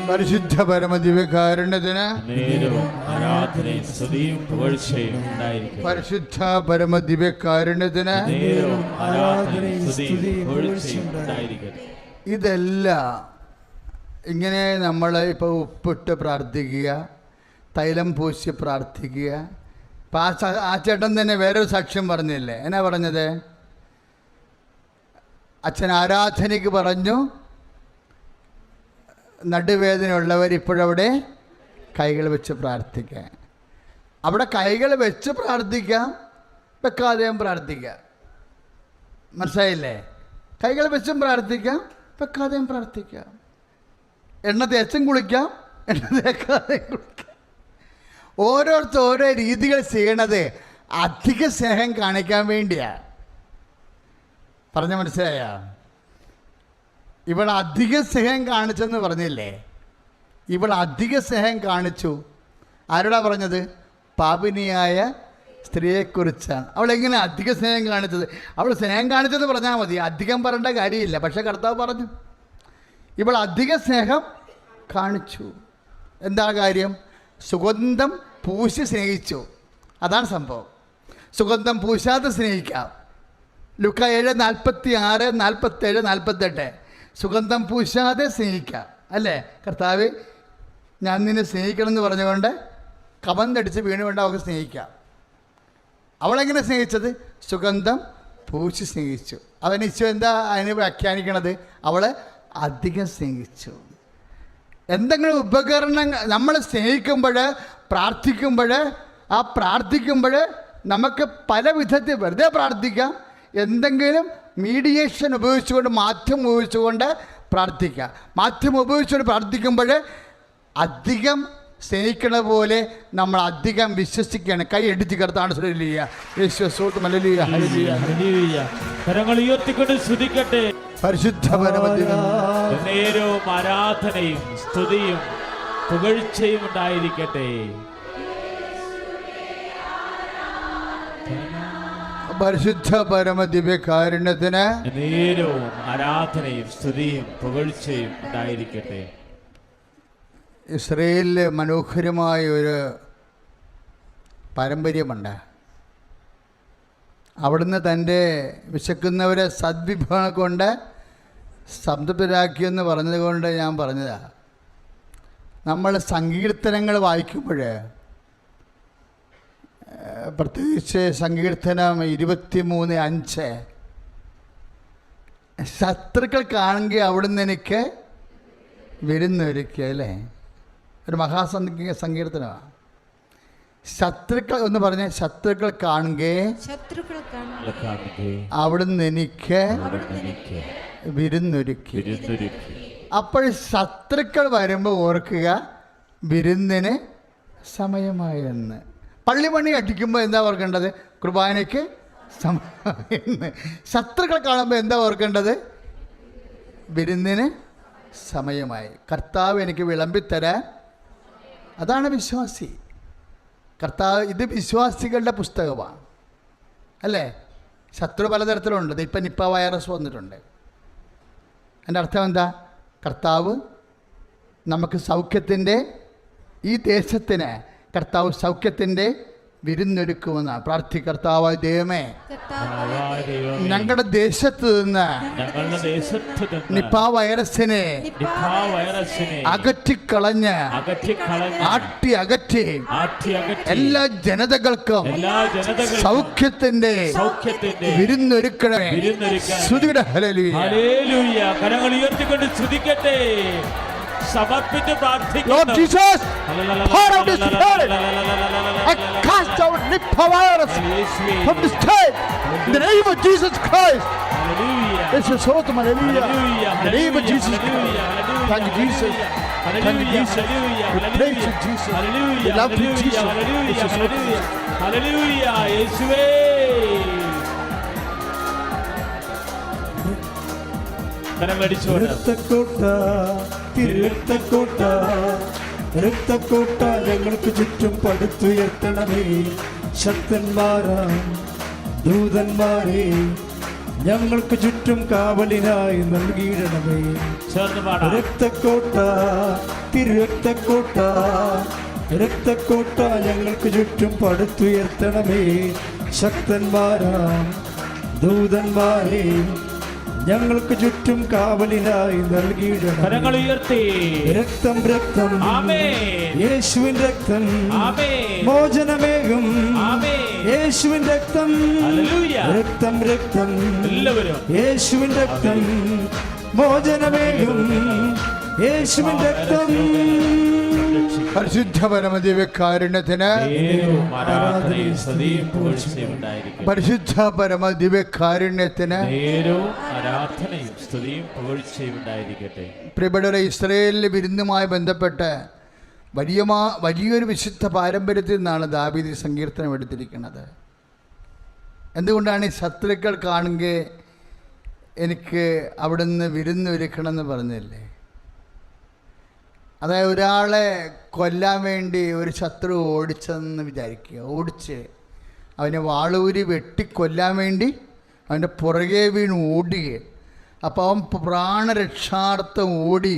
പരിശുദ്ധ പരമദിവ്യകാരുണ്യത്തിന് ആരാധനയും സ്തുതിയും പുകഴ്ചയും ഉണ്ടായിരിക്കട്ടെ. പരിശുദ്ധ പരമദിവ്യകാരുണ്യത്തിന് ആരാധനയും സ്തുതിയും പുകഴ്ചയും ഉണ്ടായിരിക്കട്ടെ. ഇതെല്ലാം ഇങ്ങനെ നമ്മൾ ഇപ്പോൾ ഉപ്പിട്ട് പ്രാർത്ഥിക്കുക, തൈലം പൂശി പ്രാർത്ഥിക്കുക. ഇപ്പം ആ ചേട്ടൻ തന്നെ വേറൊരു സാക്ഷ്യം പറഞ്ഞില്ലേ? എന്നാ പറഞ്ഞത്? അച്ഛൻ ആരാധനയ്ക്ക് പറഞ്ഞു, നടുവേദനയുള്ളവർ ഇപ്പോഴവിടെ കൈകൾ വെച്ച് പ്രാർത്ഥിക്കാം. അവിടെ കൈകൾ വെച്ച് പ്രാർത്ഥിക്കാം, വെക്കാതെയും പ്രാർത്ഥിക്കാം. മനസ്സിലായില്ലേ? കൈകൾ വെച്ചും പ്രാർത്ഥിക്കാം, വെക്കാതെയും പ്രാർത്ഥിക്കാം. എണ്ണ തേച്ചും കുളിക്കാം, എണ്ണ തേക്കാതെയും കുളിക്കാം. ഓരോരുത്തർ ഓരോ രീതികൾ ചെയ്യണത് അധിക സ്നേഹം കാണിക്കാൻ വേണ്ടിയാണ്. പറഞ്ഞ മനസ്സിലായ? ഇവൾ അധിക സ്നേഹം കാണിച്ചെന്ന് പറഞ്ഞില്ലേ? ഇവൾ അധിക സ്നേഹം കാണിച്ചു. ആരോടാ പറഞ്ഞത്? പാപിനിയായ സ്ത്രീയെക്കുറിച്ചാണ്. അവളെങ്ങനെ അധിക സ്നേഹം കാണിച്ചത്? അവൾ സ്നേഹം കാണിച്ചെന്ന് പറഞ്ഞാൽ മതി, അധികം പറയേണ്ട കാര്യമില്ല. പക്ഷെ കർത്താവ് പറഞ്ഞു ഇവൾ അധിക സ്നേഹം കാണിച്ചു. എന്താ കാര്യം? സുഗന്ധം പൂശി സ്നേഹിച്ചു. അതാണ് സംഭവം. സുഗന്ധം പൂശാതെ സ്നേഹിക്കാം. ലൂക്കാ 7:46, 47, 48. സുഗന്ധം പൂശാതെ സ്നേഹിക്കാം. അല്ലേ? കർത്താവ് ഞാൻ നിന്നെ സ്നേഹിക്കണം എന്ന് പറഞ്ഞുകൊണ്ട് കമന്തടിച്ച് വീണുകൊണ്ട് അവൾക്ക് സ്നേഹിക്കാം. അവളെങ്ങനെ സ്നേഹിച്ചത്? സുഗന്ധം പൂശി സ്നേഹിച്ചു. അവൻ ഈശോ എന്താ അതിന് വ്യാഖ്യാനിക്കണത്? അവളെ അധികം സ്നേഹിച്ചു. എന്തെങ്കിലും ഉപകരണങ്ങൾ നമ്മൾ സ്നേഹിക്കുമ്പോൾ, പ്രാർത്ഥിക്കുമ്പോൾ, ആ പ്രാർത്ഥിക്കുമ്പോൾ നമുക്ക് പല വിധത്തിൽ വെറുതെ പ്രാർത്ഥിക്കാം, എന്തെങ്കിലും മീഡിയേഷൻ ഉപയോഗിച്ചുകൊണ്ട്, മാധ്യമം ഉപയോഗിച്ചുകൊണ്ട് പ്രാർത്ഥിക്കുക. മാധ്യമം ഉപയോഗിച്ചുകൊണ്ട് പ്രാർത്ഥിക്കുമ്പോൾ അധികം സ്നേഹിക്കണ പോലെ നമ്മൾ അധികം വിശ്വസിക്കുകയാണ്. കൈ എടുത്തി കർത്താണ്. കരങ്ങൾ ഉയർത്തിക്കൊണ്ട് സ്തുതിക്കട്ടെ. പരിശുദ്ധ നേരവും ആരാധനയും സ്തുതിയും പുകഴ്ചയും ഉണ്ടായിരിക്കട്ടെ. പരിശുദ്ധ പരമദിവ്യകാരുണ്യത്തിന് നേരവും ആരാധനയും സ്തുതിയും പുകഴ്ചയും ഉണ്ടായിരിക്കട്ടെ. ഇസ്രയേലിൽ മനോഹരമായ ഒരു പാരമ്പര്യമുണ്ട്. അവിടുന്ന് തൻ്റെ വിശക്കുന്നവരെ സദ്വിഭവം കൊണ്ട് സംതൃപ്തരാക്കിയെന്ന് പറഞ്ഞതുകൊണ്ട് ഞാൻ പറഞ്ഞതാണ്. നമ്മൾ സങ്കീർത്തനങ്ങൾ വായിക്കുമ്പോൾ, പ്രത്യേകിച്ച് സങ്കീർത്തനം 23:5, ശത്രുക്കൾ കാണുമെങ്കിൽ അവിടുന്ന് എനിക്ക് വിരുന്നൊരുക്കുക. അല്ലേ? ഒരു സങ്കീർത്തനമാണ്. ശത്രുക്കൾ എന്ന് പറഞ്ഞ ശത്രുക്കൾ കാണുകയെ അവിടുന്ന് എനിക്ക് വിരുന്നൊരുക്കി. അപ്പോൾ ശത്രുക്കൾ വരുമ്പോൾ ഓർക്കുക, വിരുന്നിന് സമയമായെന്ന്. പള്ളിമണി അടിക്കുമ്പോൾ എന്താ ഓർക്കേണ്ടത്? കുർബാനയ്ക്ക് സമയമായെന്ന്. ശത്രുക്കൾ കാണുമ്പോൾ എന്താ ഓർക്കേണ്ടത്? വിരുന്നിന് സമയമായി. കർത്താവ് എനിക്ക് വിളമ്പിത്തരാൻ. അതാണ് വിശ്വാസി. കർത്താവ്, ഇത് വിശ്വാസികളുടെ പുസ്തകമാണ്. അല്ലേ? ശത്രു പലതരത്തിലുണ്ട്. ഇപ്പം നിപ്പ വൈറസ് വന്നിട്ടുണ്ട്. എൻ്റെ അർത്ഥം എന്താ? കർത്താവ് നമുക്ക് സൗഖ്യത്തിൻ്റെ, ഈ ദേശത്തിന് കർത്താവ് സൗഖ്യത്തിൻ്റെ വിരുന്നൊരുക്കുമെന്നാണ്. കർത്താവായ ദൈവമേ, ഞങ്ങളുടെ ദേശത്ത് നിന്ന് നിപ്പ വൈറസിനെ അകറ്റിക്കളഞ്ഞ് അകറ്റി എല്ലാ ജനതകൾക്കും സൗഖ്യത്തിന്റെ വിരുന്നൊരുക്കണമേ. സ്തുതിയുടെ ഹല്ലേലൂയ. കരങ്ങൾ ഉയർത്തിക്കൊണ്ട് സ്തുതിക്കട്ടെ. സമർപ്പിച്ച് പ്രാർത്ഥിക്കുന്നു. Lord Jesus, pour out this spirit. I cast out Nipah virus from the state in the name of Jesus Christ. Hallelujah. This is so to hallelujah. In the name of Jesus Christ. Thank you, Jesus. Thank you, Jesus. We praise you, Jesus. We love you, Jesus. Hallelujah. യേശുവേ. രക്തക്കോട്ട ഞങ്ങൾക്ക് ചുറ്റും പടുത്തുയർത്തണമേ. ശക്തന്മാരാം ദൂതന്മാരെ ഞങ്ങൾക്ക് ചുറ്റും കാവലിനായി നൽകിയിടണമേ. രക്തക്കോട്ട തിരുരക്തക്കോട്ട രക്തക്കോട്ട ഞങ്ങൾക്ക് ചുറ്റും പടുത്തുയർത്തണമേ. ശക്തന്മാരാം ദൂതന്മാരെ ഞങ്ങൾക്ക് ചുറ്റും കാവലിനായി നൽകിയിടണം. കരങ്ങൾ ഉയർത്തി. രക്തം രക്തം ആമേൻ. യേശുവിൻ രക്തം ആമേൻ. മോചനമേകും ആമേൻ. യേശുവിൻ രക്തം. ഹല്ലേലൂയ. രക്തം രക്തം എല്ലാവരും യേശുവിൻ രക്തം മോചനമേകും യേശുവിൻ രക്തം. പരിശുദ്ധ പരമദിവ്യകാരുണ്യത്തിന് നേരവും ആരാധനയും സ്തുതിയും പുകഴ്ചയും ഉണ്ടായിരിക്കട്ടെ. പരിശുദ്ധ പരമദിവ്യകാരുണ്യത്തിന് നേരവും ആരാധനയും സ്തുതിയും പുകഴ്ചയും ഉണ്ടായിരിക്കട്ടെ. പ്രിയപ്പെട്ടവരെ, ഇസ്രായേലിലെ വിരുന്നുമായി ബന്ധപ്പെട്ട് വലിയൊരു വിശുദ്ധ പാരമ്പര്യത്തിൽ നിന്നാണ് ദാവീദ് സങ്കീർത്തനം എടുത്തിരിക്കുന്നത്. എന്തുകൊണ്ടാണ് ഈ ശത്രുക്കൾ കാണുക എനിക്ക് അവിടുന്ന് വിരുന്നൊരുക്കണമെന്ന് പറഞ്ഞില്ലേ? അതായത് ഒരാളെ കൊല്ലാൻ വേണ്ടി ഒരു ശത്രു ഓടിച്ചെന്ന് വിചാരിക്കുക, ഓടിച്ച് അവനെ വാളൂരി വെട്ടിക്കൊല്ലാൻ വേണ്ടി അവൻ്റെ പുറകെ വീണ് ഓടുക. അപ്പോൾ അവൻ പ്രാണരക്ഷാർത്ഥം ഓടി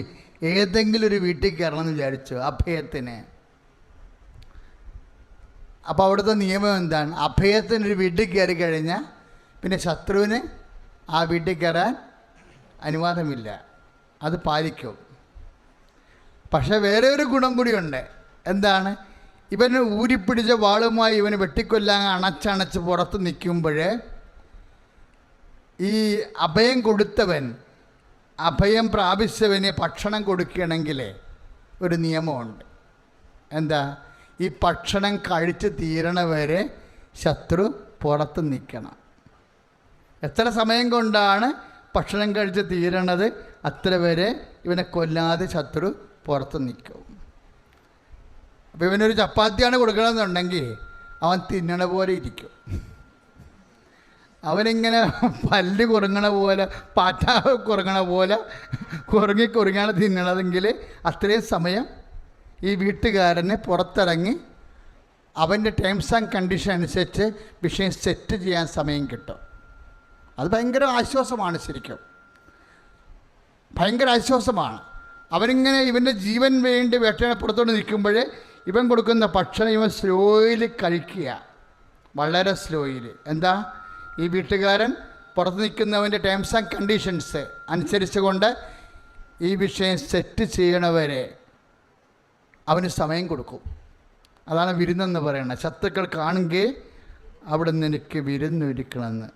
ഏതെങ്കിലും ഒരു വീട്ടിൽ കയറണമെന്ന് വിചാരിച്ചു, അഭയത്തിന്. അപ്പോൾ അവിടുത്തെ നിയമം എന്താണ്? അഭയത്തിനൊരു വീട്ടിൽ കയറി കഴിഞ്ഞാൽ പിന്നെ ശത്രുവിന് ആ വീട്ടിൽ കയറാൻ അനുവാദമില്ല, അത് പാലിക്കും. പക്ഷേ വേറെ ഒരു ഗുണം കൂടിയുണ്ട്. എന്താണ്? ഇവന് ഊരിപ്പിടിച്ച വാളുമായി ഇവന് വെട്ടിക്കൊല്ലാൻ അണച്ചണച്ച് പുറത്ത് നിൽക്കുമ്പോൾ ഈ അഭയം കൊടുത്തവൻ, അഭയം പ്രാപിച്ചവന് ഭക്ഷണം കൊടുക്കുകയാണെങ്കിൽ ഒരു നിയമമുണ്ട്. എന്താ? ഈ ഭക്ഷണം കഴിച്ച് തീരണവരെ ശത്രു പുറത്ത് നിൽക്കണം. എത്ര സമയം കൊണ്ടാണ് ഭക്ഷണം കഴിച്ച് തീരണത് അത്ര വരെ ഇവനെ കൊല്ലാതെ ശത്രു പുറത്ത് നിൽക്കും. അപ്പോൾ ഇവനൊരു ചപ്പാത്തിയാണ് കൊടുക്കണമെന്നുണ്ടെങ്കിൽ അവൻ തിന്നണ പോലെ ഇരിക്കും. അവനിങ്ങനെ പല്ല് കുറുങ്ങണ പോലെ, പാറ്റ കുറുങ്ങണ പോലെ കുറുങ്ങിയാണ് തിന്നണതെങ്കിൽ അത്രയും സമയം ഈ വീട്ടുകാരന് പുറത്തിറങ്ങി അവൻ്റെ ടേംസ് ആൻഡ് കണ്ടീഷൻ അനുസരിച്ച് വിഷയം സെറ്റ് ചെയ്യാൻ സമയം കിട്ടും. അത് ഭയങ്കര ആശ്വാസമാണ്. ശരിക്കും ഭയങ്കര ആശ്വാസമാണ്. അവനിങ്ങനെ ഇവൻ്റെ ജീവൻ വേണ്ടി വേട്ടപ്പുറത്തോട്ട് നിൽക്കുമ്പോൾ ഇവൻ കൊടുക്കുന്ന ഭക്ഷണം ഇവൻ സ്ലോയിൽ കഴിക്കുക, വളരെ സ്ലോയിൽ. എന്താ? ഈ വീട്ടുകാരൻ പുറത്ത് നിൽക്കുന്നവൻ്റെ ടേംസ് ആൻഡ് കണ്ടീഷൻസ് അനുസരിച്ച് കൊണ്ട് ഈ വിഷയം സെറ്റ് ചെയ്യണവരെ അവന് സമയം കൊടുക്കും. അതാണ് വിരുന്നെന്ന് പറയുന്നത്. ശത്രുക്കൾ കാണുകയെ അവിടെ നിന്ന് എനിക്ക് വിരുന്നൊരുക്കണമെന്ന്.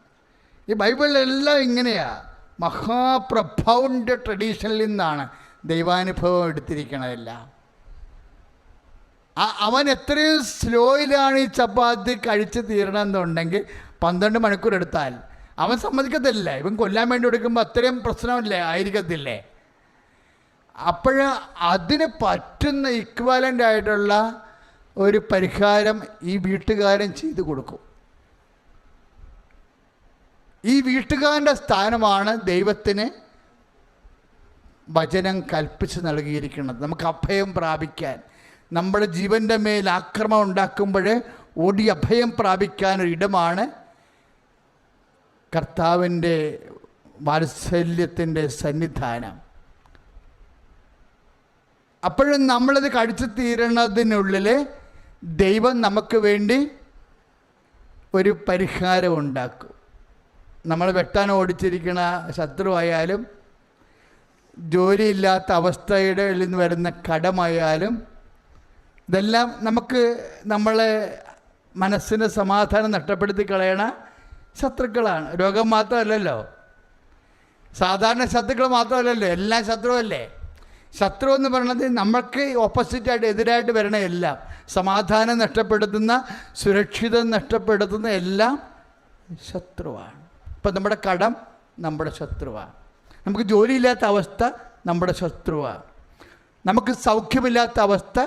ഈ ബൈബിളിലെല്ലാം ഇങ്ങനെയാണ്. മഹാപ്രഭൗണ്ട് ട്രഡീഷനിൽ നിന്നാണ് ദൈവാനുഭവം എടുത്തിരിക്കണതെല്ലാം. അവൻ എത്രയും സ്ലോയിലാണ് ഈ ചപ്പാത്തി കഴിച്ച് തീരണമെന്നുണ്ടെങ്കിൽ 12 മണിക്കൂർ എടുത്താൽ അവൻ സമ്മതിക്കത്തില്ല. ഇവൻ കൊല്ലാൻ വേണ്ടി എടുക്കുമ്പോൾ അത്രയും പ്രശ്നമില്ലേ ആയിരിക്കത്തില്ലേ? അപ്പോൾ അതിന് പറ്റുന്ന ഇക്വാലൻ്റ് ആയിട്ടുള്ള ഒരു പരിഹാരം ഈ വീട്ടുകാരൻ ചെയ്തു കൊടുക്കും. ഈ വീട്ടുകാരൻ്റെ സ്ഥാനമാണ് ദൈവത്തിന് വചനം കൽപ്പിച്ച് നൽകിയിരിക്കുന്നത്. നമുക്ക് അഭയം പ്രാപിക്കാൻ, നമ്മുടെ ജീവൻ്റെ മേൽ ആക്രമണം ഉണ്ടാക്കുമ്പോൾ ഓടി അഭയം പ്രാപിക്കാനൊരിടമാണ് കർത്താവിൻ്റെ വാത്സല്യത്തിൻ്റെ സന്നിധാനം. അപ്പോഴും നമ്മളത് കഴിച്ചു തീരണതിനുള്ളിൽ ദൈവം നമുക്ക് വേണ്ടി ഒരു പരിഹാരം ഉണ്ടാക്കും. നമ്മൾ വെട്ടാൻ ഓടിച്ചിരിക്കുന്ന ശത്രുവായാലും, ജോലിയില്ലാത്ത അവസ്ഥയുടെ നിന്ന് വരുന്ന കടമായാലും, ഇതെല്ലാം നമുക്ക് നമ്മളെ മനസ്സിന് സമാധാനം നഷ്ടപ്പെടുത്തി കളയണ ശത്രുക്കളാണ്. രോഗം മാത്രമല്ലല്ലോ, സാധാരണ ശത്രുക്കൾ മാത്രമല്ലല്ലോ, എല്ലാം ശത്രുവല്ലേ. ശത്രു എന്ന് പറയുന്നത് നമ്മൾക്ക് ഓപ്പോസിറ്റായിട്ട് എതിരായിട്ട് വരണ എല്ലാം, സമാധാനം നഷ്ടപ്പെടുത്തുന്ന, സുരക്ഷിതം നഷ്ടപ്പെടുത്തുന്ന എല്ലാം ശത്രുവാണ്. ഇപ്പം നമ്മുടെ കടം നമ്മുടെ ശത്രുവാണ്, നമുക്ക് ജോലിയില്ലാത്ത അവസ്ഥ നമ്മുടെ ശത്രുവാണ്, നമുക്ക് സൗഖ്യമില്ലാത്ത അവസ്ഥ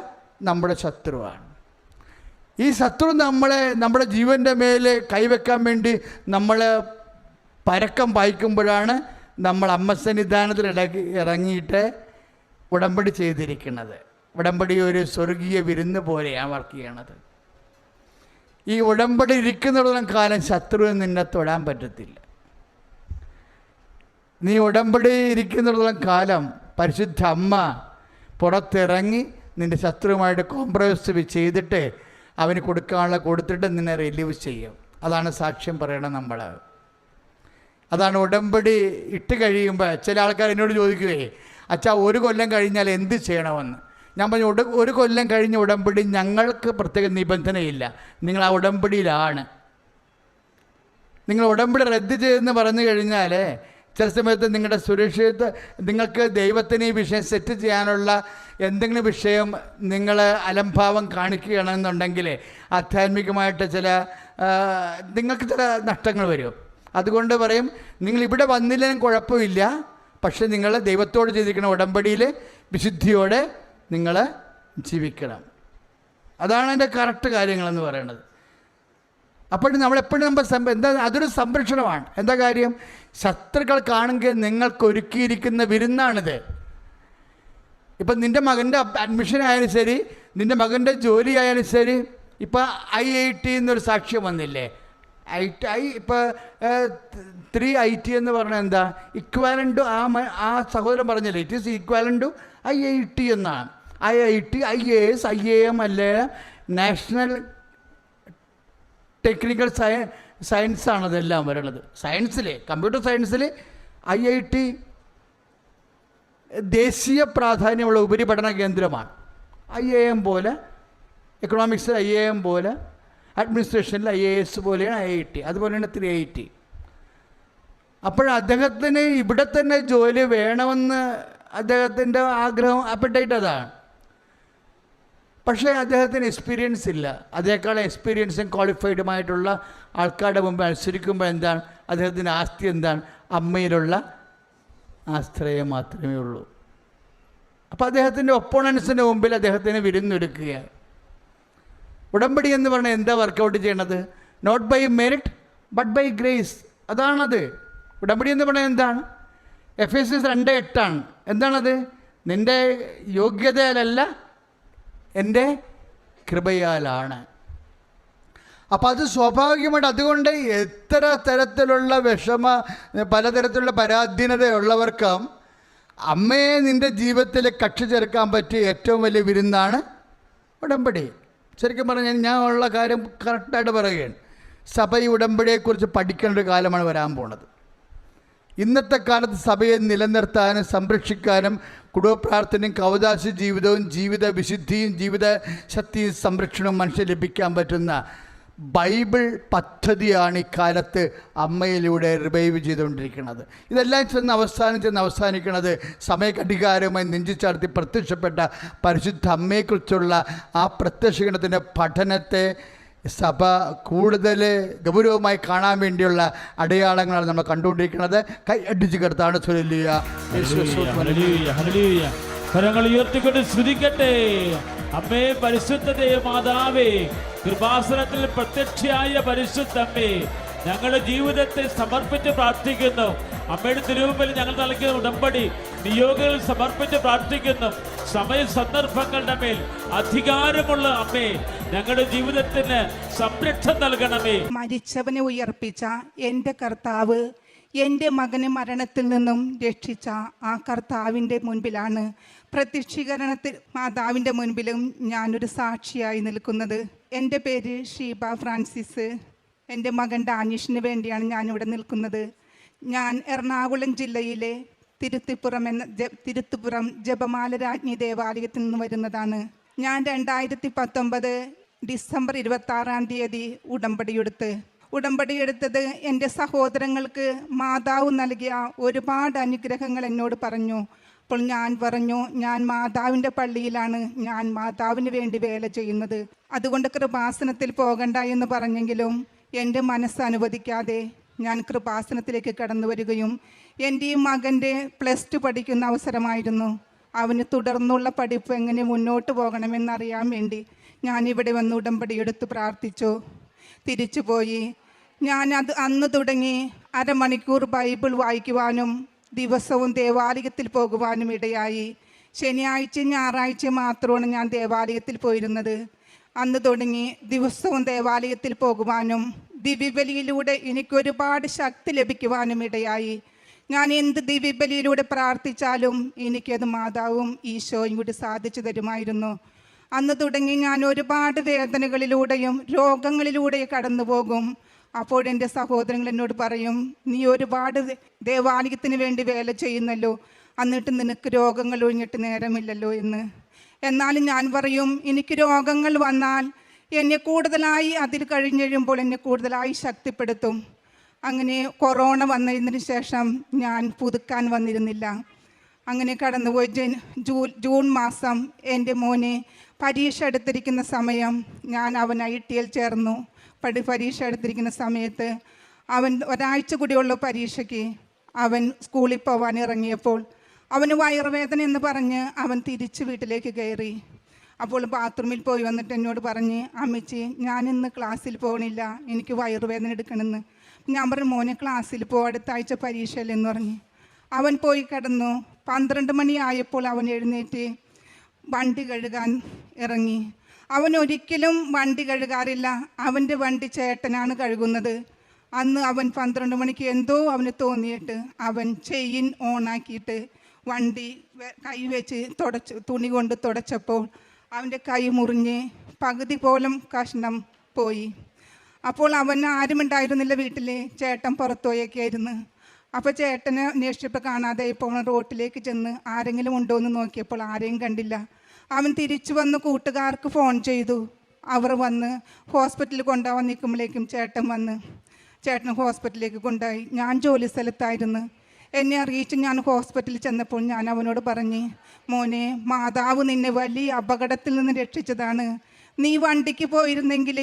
നമ്മുടെ ശത്രുവാണ്. ഈ ശത്രു നമ്മുടെ ജീവൻ്റെ മേലെ കൈവെക്കാൻ വേണ്ടി നമ്മളെ പരക്കം പായിക്കുമ്പോഴാണ് നമ്മൾ അമ്മസന്നിധാനത്തിൽ ഇറങ്ങിയിട്ട് ഉടമ്പടി ചെയ്തിരിക്കുന്നത്. ഉടമ്പടി ഒരു സ്വർഗീയ വിരുന്ന് പോലെയാണ് വർക്ക് ചെയ്യണത്. ഈ ഉടമ്പടി ഇരിക്കുന്നിടത്തോളം കാലം ശത്രുവിന് നിന്നെ തൊടാൻ പറ്റത്തില്ല. നീ ഉടമ്പടി ഇരിക്കുന്നിടത്തോളം കാലം പരിശുദ്ധ അമ്മ പുറത്തിറങ്ങി നിൻ്റെ ശത്രുവുമായിട്ട് കോംപ്രമൈസ് ചെയ്തിട്ട് അവന് കൊടുക്കാനുള്ള കൊടുത്തിട്ട് നിന്നെ റിലീവ് ചെയ്യും. അതാണ് സാക്ഷ്യം പറയണം നമ്മൾ. അതാണ് ഉടമ്പടി ഇട്ട് കഴിയുമ്പോൾ ചില ആൾക്കാർ എന്നോട് ചോദിക്കുകയെ, അച്ഛാ 1 കൊല്ലം കഴിഞ്ഞാൽ എന്ത് ചെയ്യണമെന്ന്. ഞാൻ പറഞ്ഞു, 1 കൊല്ലം കഴിഞ്ഞ ഉടമ്പടി ഞങ്ങൾക്ക് പ്രത്യേക നിബന്ധനയില്ല. നിങ്ങൾ ആ ഉടമ്പടിയിലാണ്. നിങ്ങൾ ഉടമ്പടി റദ്ദ് ചെയ്തെന്ന് പറഞ്ഞു കഴിഞ്ഞാൽ ചില സമയത്ത് നിങ്ങളുടെ സുരക്ഷിതത്വം, നിങ്ങൾക്ക് ദൈവത്തിന് ഈ വിഷയം സെറ്റ് ചെയ്യാനുള്ള എന്തെങ്കിലും വിഷയം നിങ്ങൾ അലംഭാവം കാണിക്കുകയാണെന്നുണ്ടെങ്കിൽ ആധ്യാത്മികമായിട്ട് നിങ്ങൾക്ക് ചില നഷ്ടങ്ങൾ വരും. അതുകൊണ്ട് പറയും, നിങ്ങൾ ഇവിടെ വന്നില്ലെങ്കിലും കുഴപ്പമില്ല, പക്ഷെ നിങ്ങൾ ദൈവത്തോട് ചെയ്തിരിക്കുന്ന ഉടമ്പടിയിൽ വിശുദ്ധിയോടെ നിങ്ങൾ ജീവിക്കണം. അതാണ് അതിൻ്റെ കറക്റ്റ് കാര്യങ്ങളെന്ന് പറയുന്നത്. അപ്പോൾ നമ്മളെപ്പോഴും എന്താ, അതൊരു സംരക്ഷണമാണ്. എന്താ കാര്യം? ശത്രുക്കൾ കാണുമെങ്കിൽ നിങ്ങൾക്ക് ഒരുക്കിയിരിക്കുന്ന വിരുന്നാണിത്. ഇപ്പം നിൻ്റെ മകൻ്റെ അഡ്മിഷൻ ആയാലും ശരി, നിൻ്റെ മകൻ്റെ ജോലി ആയാലും ശരി. ഇപ്പോൾ IIT എന്നൊരു സാക്ഷ്യം വന്നില്ലേ? ഇപ്പോൾ 3 IT എന്ന് പറഞ്ഞാൽ എന്താ? ഇക്വാലൻ്റ് ടു ആ സഹോദരൻ പറഞ്ഞില്ലേ, it is equivalent to IIT എന്നാണ്. IIT, IAS, IAM അല്ലേ, നാഷണൽ ടെക്നിക്കൽ സയൻസാണ് അതെല്ലാം വരണത്. സയൻസിൽ, കമ്പ്യൂട്ടർ സയൻസിൽ IIT ദേശീയ പ്രാധാന്യമുള്ള ഉപരിപഠന കേന്ദ്രമാണ്. IIM പോലെ, എക്കണോമിക്സിൽ IIM പോലെ, അഡ്മിനിസ്ട്രേഷനിൽ IAS പോലെയാണ് IIT. അതുപോലെയാണ് 3IT. അപ്പോൾ അദ്ദേഹത്തിന് ഇവിടെ തന്നെ ജോലി വേണമെന്ന് അദ്ദേഹത്തിൻ്റെ ആഗ്രഹം, അപ്പറ്റൈറ്റ് അതാണ്. പക്ഷേ അദ്ദേഹത്തിന് എക്സ്പീരിയൻസ് ഇല്ല. അതേക്കാൾ എക്സ്പീരിയൻസും ക്വാളിഫൈഡുമായിട്ടുള്ള ആൾക്കാരുടെ മുമ്പ് മത്സരിക്കുമ്പോൾ എന്താണ് അദ്ദേഹത്തിൻ്റെ ആസ്തി? എന്താണ്? അമ്മയിലുള്ള ആശ്രയം മാത്രമേ ഉള്ളൂ. അപ്പോൾ അദ്ദേഹത്തിൻ്റെ ഒപ്പോണൻസിൻ്റെ മുമ്പിൽ അദ്ദേഹത്തിന് വിരുന്നൊരുക്കുകയാണ്. ഉടമ്പടി എന്ന് പറഞ്ഞാൽ എന്താ വർക്കൗട്ട് ചെയ്യണത്? Not by merit but by grace. അതാണത്. ഉടമ്പടി എന്ന് പറഞ്ഞാൽ എന്താണ്? Ephesians 2:8 എന്താണത്? നിൻ്റെ യോഗ്യതയിലല്ല, എൻ്റെ കൃപയാലാണ്. അപ്പം അത് സ്വാഭാവികമായിട്ട്, അതുകൊണ്ട് എത്ര തരത്തിലുള്ള പലതരത്തിലുള്ള പരാധീനതയുള്ളവർക്കും അമ്മയെ നിൻ്റെ ജീവിതത്തിൽ കക്ഷി ചേർക്കാൻ പറ്റിയ ഏറ്റവും വലിയ വിരുന്നാണ് ഉടമ്പടി. ശരിക്കും പറഞ്ഞാൽ ഞാൻ ഉള്ള കാര്യം കറക്റ്റായിട്ട് പറയുകയാണ്. സഭ ഈ ഉടമ്പടിയെക്കുറിച്ച് പഠിക്കേണ്ട ഒരു കാലമാണ് വരാൻ പോണത്. ഇന്നത്തെ കാലത്ത് സഭയെ നിലനിർത്താനും സംരക്ഷിക്കാനും കുടുംബപ്രാർത്ഥനയും കൗദാശ ജീവിതവും ജീവിത വിശുദ്ധിയും ജീവിത ശക്തിയും സംരക്ഷണവും മനുഷ്യന് ലഭിക്കാൻ പറ്റുന്ന ബൈബിൾ പദ്ധതിയാണ് ഇക്കാലത്ത് അമ്മയിലൂടെ റിവൈവ് ചെയ്തുകൊണ്ടിരിക്കുന്നത്. ഇതെല്ലാം ചെന്ന് അവസാനിക്കുന്നത് സമയഘടികാരവുമായി നെഞ്ചിച്ചാർത്തി പ്രത്യക്ഷപ്പെട്ട പരിശുദ്ധ അമ്മയെക്കുറിച്ചുള്ള ആ പ്രത്യക്ഷീകരണത്തിൻ്റെ പഠനത്തെ സഭ കൂടുതൽ ഗൗരവമായി കാണാൻ വേണ്ടിയുള്ള അടയാളങ്ങളാണ് നമ്മൾ കണ്ടുകൊണ്ടിരിക്കുന്നത്. കൈ അടിച്ച് കർത്താണ്. കരങ്ങൾ ഉയർത്തിക്കൊണ്ട് സ്തുതിക്കട്ടെ. അമ്മേ, പരിശുദ്ധതേ മാതാവേ, കൃപാസനത്തിൽ പ്രത്യക്ഷയായ പരിശുദ്ധമ്മേ, ഞങ്ങളുടെ ജീവിതത്തെ സമർപ്പിച്ച് പ്രാർത്ഥിക്കുന്നു. അമ്മയുടെ തിരുമുമ്പിൽ ഞങ്ങൾ നൽകിയ ഉടമ്പടി നിയോഗങ്ങൾ സമർപ്പിച്ച് പ്രാർത്ഥിക്കുന്നു. സമയ സന്ദർഭങ്ങളുടെ മേൽ അധികാരമുള്ള അമ്മേ, ഞങ്ങളുടെ ജീവിതത്തിന് സംരക്ഷണം നൽകണമേ. മരിച്ചവനെ ഉയർപ്പിച്ച എൻ്റെ കർത്താവ് എൻ്റെ മകനെ മരണത്തിൽ നിന്നും രക്ഷിച്ച ആ കർത്താവിൻ്റെ മുൻപിലാണ്, പ്രത്യക്ഷീകരണത്തിൽ മാതാവിൻ്റെ മുൻപിലും ഞാനൊരു സാക്ഷിയായി നിൽക്കുന്നത്. എൻ്റെ പേര് ഷീബ ഫ്രാൻസിസ്. എൻ്റെ മകൻ ഡാനിഷിന് വേണ്ടിയാണ് ഞാനിവിടെ നിൽക്കുന്നത്. ഞാൻ എറണാകുളം ജില്ലയിലെ തിരുത്തിപ്പുറം ജപമാല രാജ്ഞി ദേവാലയത്തിൽ നിന്ന് വരുന്നതാണ്. ഞാൻ 2019 ഡിസംബർ 26 ഉടമ്പടി എടുത്തത് എൻ്റെ സഹോദരങ്ങൾക്ക് മാതാവ് നൽകിയ ഒരുപാട് അനുഗ്രഹങ്ങൾ എന്നോട് പറഞ്ഞു. അപ്പോൾ ഞാൻ പറഞ്ഞു, ഞാൻ മാതാവിൻ്റെ പള്ളിയിലാണ്, ഞാൻ മാതാവിന് വേണ്ടി വേല ചെയ്യുന്നത്, അതുകൊണ്ട് കൃപാസനത്തിൽ പോകണ്ട എന്ന് പറഞ്ഞെങ്കിലും എൻ്റെ മനസ്സ് അനുവദിക്കാതെ ഞാൻ കൃപാസനത്തിലേക്ക് കടന്നു വരികയും എൻ്റെ ഈ മകൻ്റെ +2 പഠിക്കുന്ന അവസരമായിരുന്നു. അവന് തുടർന്നുള്ള പഠിപ്പ് എങ്ങനെ മുന്നോട്ട് പോകണമെന്നറിയാൻ വേണ്ടി ഞാനിവിടെ വന്ന് ഉടമ്പടി എടുത്ത് പ്രാർത്ഥിച്ചു. തിരിച്ചു പോയി. അന്ന് തുടങ്ങി അരമണിക്കൂർ ബൈബിൾ വായിക്കുവാനും ദിവസവും ദേവാലയത്തിൽ പോകുവാനും ഇടയായി. ശനിയാഴ്ച ഞായറാഴ്ച മാത്രമാണ് ഞാൻ ദേവാലയത്തിൽ പോയിരുന്നത്. അന്ന് തുടങ്ങി ദിവസവും ദേവാലയത്തിൽ പോകുവാനും ദിവ്യബലിയിലൂടെ എനിക്കൊരുപാട് ശക്തി ലഭിക്കുവാനും ഇടയായി. ഞാൻ എന്ത് ദിവ്യബലിയിലൂടെ പ്രാർത്ഥിച്ചാലും എനിക്കത് മാതാവും ഈശോയും കൂടി സാധിച്ചു തരുമായിരുന്നു. അന്ന് തുടങ്ങി ഞാൻ ഒരുപാട് വേദനകളിലൂടെയും രോഗങ്ങളിലൂടെയും കടന്നു പോകും. അപ്പോഴെൻ്റെ സഹോദരങ്ങൾ എന്നോട് പറയും, നീ ഒരുപാട് ദേവാലയത്തിന് വേണ്ടി വേല ചെയ്യുന്നല്ലോ, എന്നിട്ട് നിനക്ക് രോഗങ്ങൾ ഒഴിഞ്ഞിട്ട് നേരമില്ലല്ലോ എന്ന്. എന്നാലും ഞാൻ പറയും, എനിക്ക് രോഗങ്ങൾ വന്നാൽ എന്നെ കൂടുതലായി അതിൽ കഴിഞ്ഞെഴുമ്പോൾ എന്നെ കൂടുതലായി ശക്തിപ്പെടുത്തും. അങ്ങനെ കൊറോണ വന്നതിന് ശേഷം ഞാൻ പുതുക്കാൻ വന്നിരുന്നില്ല. അങ്ങനെ കടന്നുപോയി. ജൂൺ മാസം എൻ്റെ മോനെ പരീക്ഷ എടുത്തിരിക്കുന്ന സമയം അവൻ ITL ചേർന്നു. പരീക്ഷ എടുത്തിരിക്കുന്ന സമയത്ത് അവൻ ഒരാഴ്ച കൂടിയുള്ള പരീക്ഷയ്ക്ക് അവൻ സ്കൂളിൽ പോകാൻ ഇറങ്ങിയപ്പോൾ അവന് വയറുവേദന എന്ന് പറഞ്ഞ് അവൻ തിരിച്ച് വീട്ടിലേക്ക് കയറി. അപ്പോൾ ബാത്റൂമിൽ പോയി വന്നിട്ട് എന്നോട് പറഞ്ഞ്, അമ്മച്ചി ഞാനിന്ന് ക്ലാസ്സിൽ പോകണില്ല, എനിക്ക് വയറുവേദന എടുക്കണമെന്ന്. ഞാൻ പറഞ്ഞു, മോനെ ക്ലാസ്സിൽ പോ, അടുത്ത ആഴ്ച പരീക്ഷയില്ലെന്ന് പറഞ്ഞ്. അവൻ പോയി കിടന്നു. 12 മണിയായപ്പോൾ അവൻ എഴുന്നേറ്റ് വണ്ടി കഴുകാൻ ഇറങ്ങി. അവൻ ഒരിക്കലും വണ്ടി കഴുകാറില്ല, അവൻ്റെ വണ്ടി ചേട്ടനാണ് കഴുകുന്നത്. അന്ന് അവൻ 12 മണിക്ക് എന്തോ അവന് തോന്നിയിട്ട് അവൻ ചെയിൻ ഓണാക്കിയിട്ട് വണ്ടി കൈ വെച്ച് തുണി കൊണ്ട് തുടച്ചപ്പോൾ അവൻ്റെ കൈ മുറിഞ്ഞ് പകുതി പോലും കഷ്ണം പോയി. അപ്പോൾ അവൻ ആരുമുണ്ടായിരുന്നില്ല വീട്ടിൽ, ചേട്ടൻ പുറത്തുപോയൊക്കെയായിരുന്നു. അപ്പോൾ ചേട്ടനെ അന്വേഷിച്ചപ്പോൾ കാണാതെ ഇപ്പോൾ റോട്ടിലേക്ക് ചെന്ന് ആരെങ്കിലും ഉണ്ടോ എന്ന് നോക്കിയപ്പോൾ ആരെയും കണ്ടില്ല. അവൻ തിരിച്ചു വന്ന് കൂട്ടുകാർക്ക് ഫോൺ ചെയ്തു. അവർ വന്ന് ഹോസ്പിറ്റലിൽ കൊണ്ടുപോകാൻ നിൽക്കുമ്പോഴേക്കും ചേട്ടൻ ഹോസ്പിറ്റലിലേക്ക് കൊണ്ടുപോയി. ഞാൻ ജോലി സ്ഥലത്തായിരുന്നു. എന്നെ അറിയിച്ച് ഞാൻ ഹോസ്പിറ്റലിൽ ചെന്നപ്പോൾ ഞാൻ അവനോട് പറഞ്ഞ്, മോനെ മാതാവ് നിന്നെ വലിയ അപകടത്തിൽ നിന്ന് രക്ഷിച്ചതാണ്. നീ വണ്ടിക്ക് പോയിരുന്നെങ്കിൽ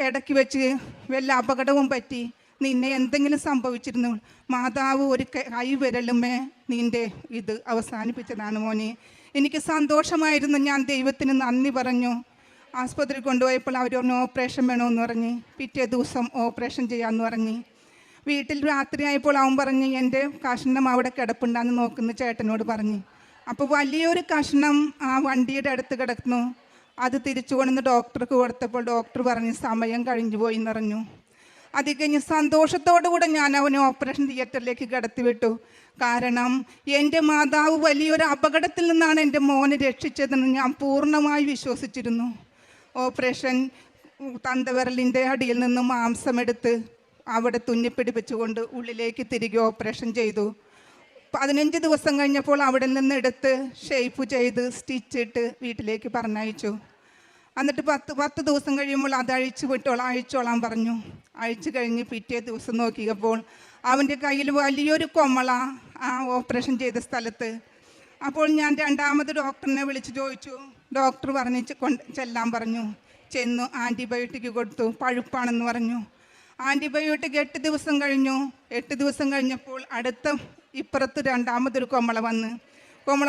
ഇടയ്ക്ക് വെച്ച് വല്ല അപകടവും പറ്റി നിന്നെ എന്തെങ്കിലും സംഭവിച്ചിരുന്നു. മാതാവ് ഒരു കൈവിരലുമേ നിൻ്റെ ഇത് അവസാനിപ്പിച്ചതാണ് മോനെ. എനിക്ക് സന്തോഷമായിരുന്നു. ഞാൻ ദൈവത്തിന് നന്ദി പറഞ്ഞു. ആസ്പത്രിയിൽ കൊണ്ടുപോയപ്പോൾ അവർ പറഞ്ഞു ഓപ്പറേഷൻ വേണമെന്ന് പറഞ്ഞ്. പിറ്റേ ദിവസം ഓപ്പറേഷൻ ചെയ്യാമെന്ന് പറഞ്ഞ്. വീട്ടിൽ രാത്രിയായപ്പോൾ അവൻ പറഞ്ഞ് എൻ്റെ കഷ്ണം അവിടെ കിടപ്പുണ്ടാന്ന് നോക്കുന്ന ചേട്ടനോട് പറഞ്ഞ്. അപ്പോൾ വലിയൊരു കഷ്ണം ആ വണ്ടിയുടെ അടുത്ത് കിടക്കുന്നു. അത് തിരിച്ചു കൊണ്ടുവന്ന് ഡോക്ടർക്ക് കൊടുത്തപ്പോൾ ഡോക്ടർ പറഞ്ഞ് സമയം കഴിഞ്ഞു പോയി എന്നറിഞ്ഞു. അത് കഴിഞ്ഞ് സന്തോഷത്തോടുകൂടെ ഞാൻ അവനെ ഓപ്പറേഷൻ തിയേറ്ററിലേക്ക് കിടത്തിവിട്ടു. കാരണം എൻ്റെ മാതാവ് വലിയൊരു അപകടത്തിൽ നിന്നാണ് എൻ്റെ മോനെ രക്ഷിച്ചതെന്ന് ഞാൻ പൂർണ്ണമായി വിശ്വസിച്ചിരുന്നു. ഓപ്പറേഷൻ തന്തവിരലിൻ്റെ അടിയിൽ നിന്ന് മാംസമെടുത്ത് അവിടെ തുന്നിപ്പിടിപ്പിച്ചുകൊണ്ട് ഉള്ളിലേക്ക് തിരികെ ഓപ്പറേഷൻ ചെയ്തു. 15 ദിവസം കഴിഞ്ഞപ്പോൾ അവിടെ നിന്ന് എടുത്ത് ഷേപ്പ് ചെയ്ത് സ്റ്റിച്ചിട്ട് വീട്ടിലേക്ക് പറഞ്ഞയച്ചു. എന്നിട്ട് 10 ദിവസം കഴിയുമ്പോൾ അത് അഴിച്ചോളാൻ പറഞ്ഞു. അഴിച്ചു കഴിഞ്ഞ് പിറ്റേ ദിവസം നോക്കിയപ്പോൾ അവൻ്റെ കയ്യിൽ വലിയൊരു കൊമള ആ ഓപ്പറേഷൻ ചെയ്ത സ്ഥലത്ത്. അപ്പോൾ ഞാൻ രണ്ടാമത് ഡോക്ടറിനെ വിളിച്ച് ചോദിച്ചു. ഡോക്ടർ പറഞ്ഞ് ചെല്ലാൻ പറഞ്ഞു. ചെന്നു ആൻറ്റിബയോട്ടിക് കൊടുത്തു. പഴുപ്പാണെന്ന് പറഞ്ഞു. ആൻറ്റിബയോട്ടിക് 8 ദിവസം കഴിഞ്ഞു. 8 ദിവസം കഴിഞ്ഞപ്പോൾ ഇപ്പുറത്ത് രണ്ടാമതൊരു കൊമള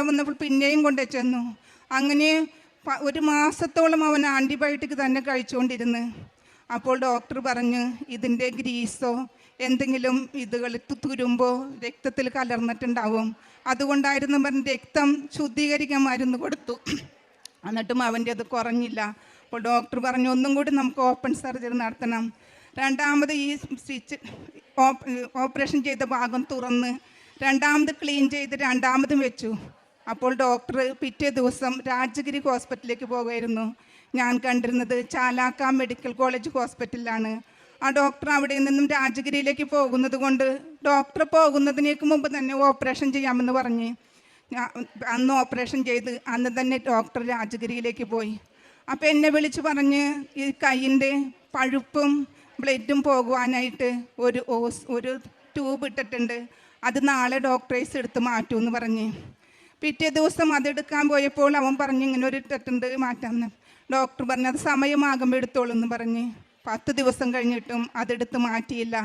വന്നപ്പോൾ പിന്നെയും കൊണ്ടു ചെന്നു. അങ്ങനെ 1 മാസത്തോളം അവൻ ആൻറ്റിബയോട്ടിക് തന്നെ കഴിച്ചുകൊണ്ടിരുന്നു. അപ്പോൾ ഡോക്ടർ പറഞ്ഞു, ഇതിൻ്റെ ഗ്രീസോ എന്തെങ്കിലും ഇതുകൾ തുരുമ്പോ രക്തത്തിൽ കലർന്നിട്ടുണ്ടാവും, അതുകൊണ്ടായിരുന്നു പറഞ്ഞ് രക്തം ശുദ്ധീകരിക്കാൻ മരുന്ന് കൊടുത്തു. എന്നിട്ടും അവൻ്റെ അത് കുറഞ്ഞില്ല. അപ്പോൾ ഡോക്ടർ പറഞ്ഞു, ഒന്നും കൂടി നമുക്ക് ഓപ്പൺ സർജറി നടത്തണം. രണ്ടാമത് ഈ ഓപ്പറേഷൻ ചെയ്ത ഭാഗം തുറന്ന് രണ്ടാമത് ക്ലീൻ ചെയ്ത് രണ്ടാമതും വെച്ചു. അപ്പോൾ ഡോക്ടർ പിറ്റേ ദിവസം രാജഗിരി ഹോസ്പിറ്റലിലേക്ക് പോകുമായിരുന്നു. ഞാൻ കണ്ടിരുന്നത് ചാലാക്ക മെഡിക്കൽ കോളേജ് ഹോസ്പിറ്റലിലാണ്. ആ ഡോക്ടർ അവിടെ നിന്നും രാജഗിരിയിലേക്ക് പോകുന്നത് കൊണ്ട് ഡോക്ടർ പോകുന്നതിനേക്ക് മുമ്പ് തന്നെ ഓപ്പറേഷൻ ചെയ്യാമെന്ന് പറഞ്ഞ് അന്ന് ഓപ്പറേഷൻ ചെയ്ത് അന്ന് തന്നെ ഡോക്ടർ രാജഗിരിയിലേക്ക് പോയി. അപ്പോൾ എന്നെ വിളിച്ച് പറഞ്ഞ് ഈ കൈയിൻ്റെ പഴുപ്പും ബ്ലഡും പോകുവാനായിട്ട് ഒരു ട്യൂബ് ഇട്ടിട്ടുണ്ട്, അത് നാളെ ഡോക്ടറേഴ്സ് എടുത്ത് മാറ്റുമെന്ന് പറഞ്ഞ്. പിറ്റേ ദിവസം അതെടുക്കാൻ പോയപ്പോൾ അവൻ പറഞ്ഞ് ഇങ്ങനെ ഒരു ഇട്ടിട്ടുണ്ട് മാറ്റാമെന്ന്. ഡോക്ടർ പറഞ്ഞു അത് സമയമാകുമ്പോൾ എടുത്തോളൂ എന്ന് പറഞ്ഞ്. 10 ദിവസം കഴിഞ്ഞിട്ടും അതെടുത്ത് മാറ്റിയില്ല.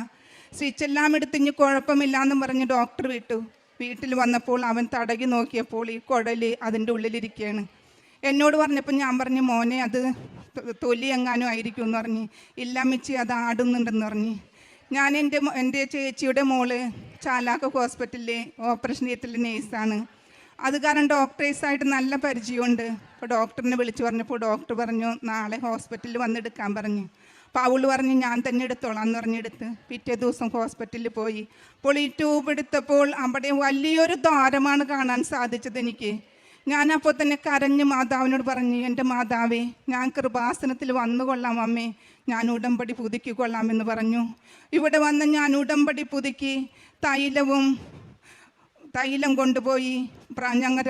സ്റ്റിച്ചെല്ലാം എടുത്ത് ഇനി കുഴപ്പമില്ല എന്നും പറഞ്ഞ് ഡോക്ടർ വിട്ടു. വീട്ടിൽ വന്നപ്പോൾ അവൻ തടകി നോക്കിയപ്പോൾ ഈ കുടൽ അതിൻ്റെ ഉള്ളിലിരിക്കുകയാണ്. എന്നോട് പറഞ്ഞപ്പോൾ ഞാൻ പറഞ്ഞു, മോനെ അത് തൊലി എങ്ങാനും ആയിരിക്കും എന്ന് പറഞ്ഞ്. ഇല്ല മിച്ചി, അത് ആടുന്നുണ്ടെന്ന് പറഞ്ഞ്. ഞാൻ എൻ്റെ ചേച്ചിയുടെ മോള് ചാലാക്ക ഹോസ്പിറ്റലിലെ ഓപ്പറേഷൻ തിയേറ്ററിലെ നേഴ്സാണ്. അത് കാരണം ഡോക്ടേഴ്സായിട്ട് നല്ല പരിചയമുണ്ട്. അപ്പോൾ ഡോക്ടറിനെ വിളിച്ച് പറഞ്ഞപ്പോൾ ഡോക്ടർ പറഞ്ഞു നാളെ ഹോസ്പിറ്റലിൽ വന്നെടുക്കാൻ പറഞ്ഞു. അവള് പറഞ്ഞ് ഞാൻ തന്നെ എടുത്തോളാം എന്ന് പറഞ്ഞെടുത്ത് പിറ്റേ ദിവസം ഹോസ്പിറ്റലിൽ പോയി. അപ്പോൾ ഈ ട്യൂബ് എടുത്തപ്പോൾ അവിടെ വലിയൊരു ദ്വാരമാണ് കാണാൻ സാധിച്ചത് എനിക്ക്. ഞാനപ്പോൾ തന്നെ കരഞ്ഞ് മാതാവിനോട് പറഞ്ഞു, എൻ്റെ മാതാവേ, ഞാൻ കൃപാസനത്തിൽ വന്നുകൊള്ളാം അമ്മേ, ഞാൻ ഉടമ്പടി പുതുക്കിക്കൊള്ളാമെന്ന് പറഞ്ഞു. ഇവിടെ വന്ന് ഞാൻ ഉടമ്പടി പുതുക്കി തൈലം കൊണ്ടുപോയി ഞങ്ങൾ